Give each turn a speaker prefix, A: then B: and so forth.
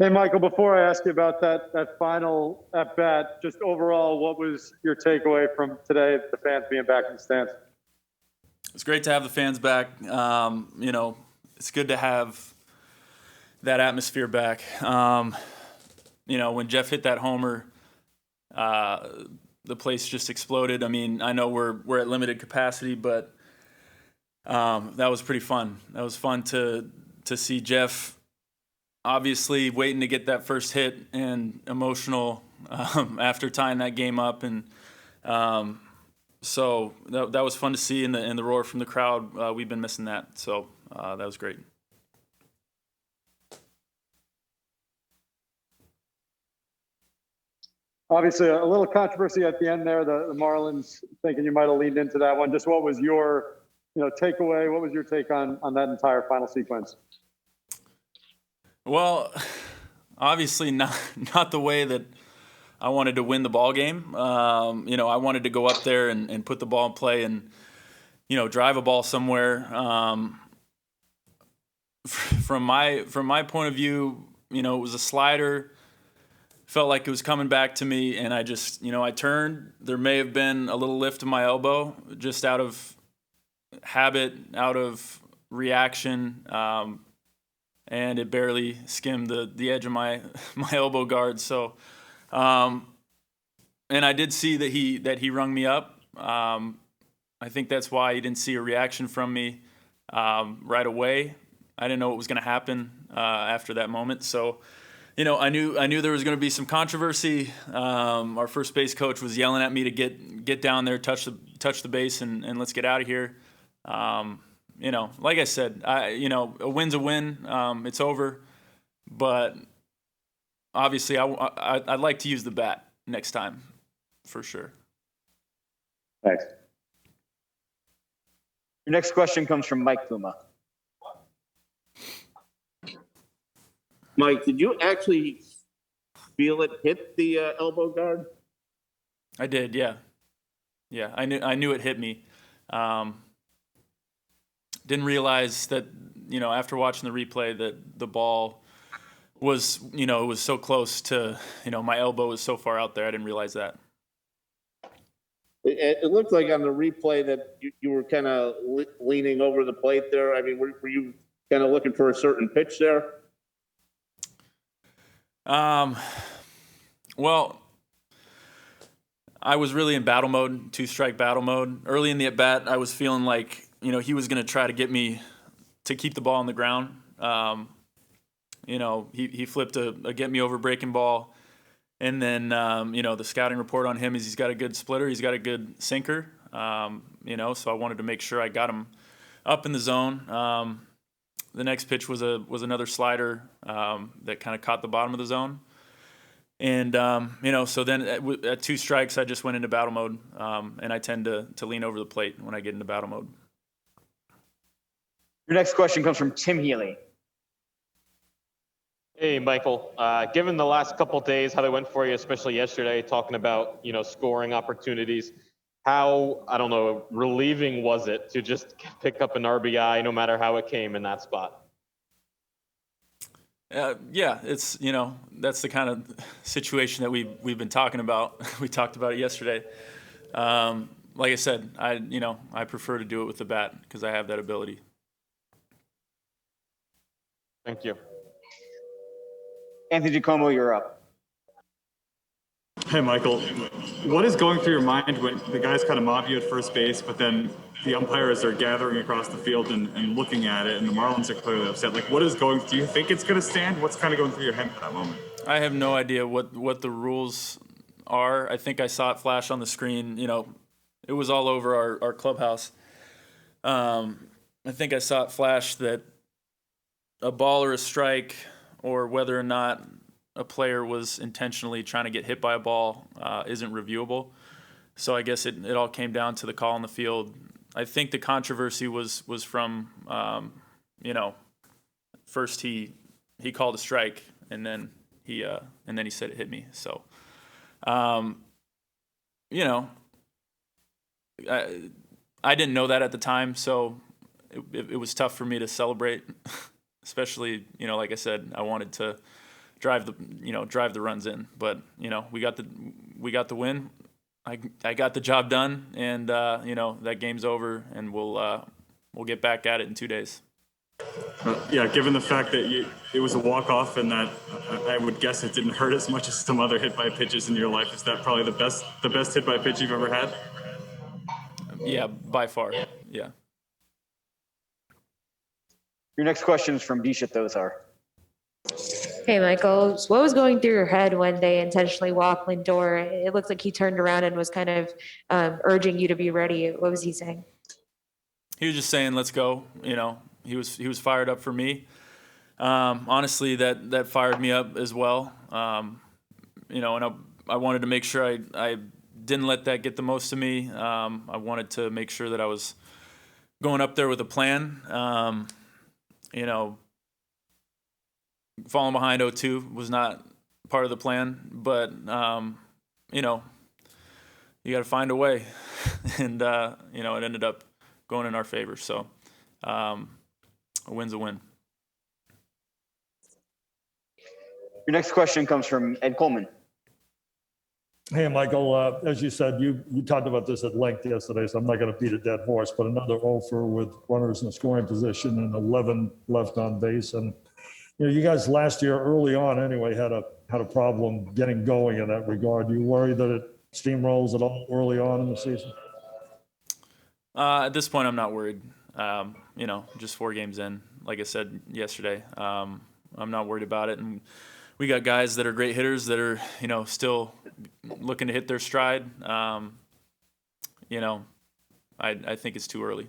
A: Hey, Michael, before I ask you about that final at bat, just overall, what was your takeaway from today, the fans being back in the stands?
B: It's great to have the fans back. It's good to have that atmosphere back. When Jeff hit that homer, the place just exploded. I mean, I know we're at limited capacity, but that was pretty fun. That was fun to see Jeff obviously waiting to get that first hit and emotional after tying that game up, and so that was fun to see in the roar from the crowd. We've been missing that, so that was great.
A: Obviously, a little controversy at the end there. The Marlins thinking you might have leaned into that one. Just what was your takeaway? What was your take on that entire final sequence?
B: Well, obviously not the way that I wanted to win the ball game. I wanted to go up there and put the ball in play and drive a ball somewhere. From my point of view, it was a slider. Felt like it was coming back to me, and I just I turned. There may have been a little lift in my elbow, just out of habit, out of reaction. And it barely skimmed the edge of my elbow guard. So, and I did see that he rung me up. I think that's why he didn't see a reaction from me right away. I didn't know what was going to happen after that moment. So, I knew there was going to be some controversy. Our first base coach was yelling at me to get down there, touch the base, and let's get out of here. Like I said, a win's a win. It's over, but obviously, I'd like to use the bat next time, for sure.
A: Thanks.
C: Your next question comes from Mike Puma.
D: Mike, did you actually feel it hit the elbow guard?
B: I did, yeah. Yeah, I knew it hit me. Didn't realize that, after watching the replay that the ball was, was so close to, my elbow was so far out there. I didn't realize that.
D: It looked like on the replay that you were kind of leaning over the plate there. I mean, were you kind of looking for a certain pitch there?
B: Well, I was really in battle mode, 2-strike battle mode. Early in the at-bat, I was feeling like, he was going to try to get me to keep the ball on the ground. He flipped a get me over breaking ball. And then, the scouting report on him is he's got a good splitter. He's got a good sinker. So I wanted to make sure I got him up in the zone. The next pitch was another slider that kind of caught the bottom of the zone. And, so then at 2 strikes, I just went into battle mode. And I tend to lean over the plate when I get into battle mode.
C: Your next question comes from Tim Healy.
E: Hey, Michael. Given the last couple of days, how they went for you, especially yesterday, talking about, scoring opportunities, how, I don't know, relieving was it to just pick up an RBI no matter how it came in that spot?
B: Yeah, it's, that's the kind of situation that we've been talking about. We talked about it yesterday. Like I said, I prefer to do it with the bat because I have that ability.
E: Thank you.
C: Anthony Giacomo, you're up.
F: Hey, Michael. What is going through your mind when the guys kind of mob you at first base, but then the umpires are gathering across the field and looking at it, and the Marlins are clearly upset? Like, what is going? Do you think it's going to stand? What's kind of going through your head at that moment?
B: I have no idea what the rules are. I think I saw it flash on the screen. It was all over our clubhouse. I think I saw it flash that a ball or a strike, or whether or not a player was intentionally trying to get hit by a ball isn't reviewable. So I guess it all came down to the call on the field. I think the controversy was from, first he called a strike and then he said it hit me. So, I didn't know that at the time, so it was tough for me to celebrate. Especially, like I said, I wanted to drive the runs in. But we got the win. I got the job done, and that game's over, and we'll get back at it in 2 days.
F: Yeah, given the fact that it was a walk-off and that I would guess it didn't hurt as much as some other hit-by-pitches in your life, is that probably the best hit-by-pitch you've ever had?
B: Yeah, by far. Yeah.
C: Your next question is from Disha Thosar.
G: Hey, Michael, so what was going through your head when they intentionally walked Lindor? It looked like he turned around and was kind of urging you to be ready. What was he saying?
B: He was just saying, "Let's go." He was fired up for me. Honestly, that fired me up as well. And I wanted to make sure I didn't let that get the most of me. I wanted to make sure that I was going up there with a plan. Falling behind 0-2 was not part of the plan, but you got to find a way, and it ended up going in our favor. So a win's a win.
C: Your next question comes from Ed Coleman.
H: Hey, Michael, as you said, you talked about this at length yesterday, so I'm not going to beat a dead horse, but another offer with runners in the scoring position and 11 left on base. And, you guys last year, early on anyway, had a problem getting going in that regard. You worried that it steamrolls at all early on in the season?
B: At this point, I'm not worried. Just 4 games in, like I said yesterday, I'm not worried about it. And we got guys that are great hitters that are, still looking to hit their stride. I think it's too early.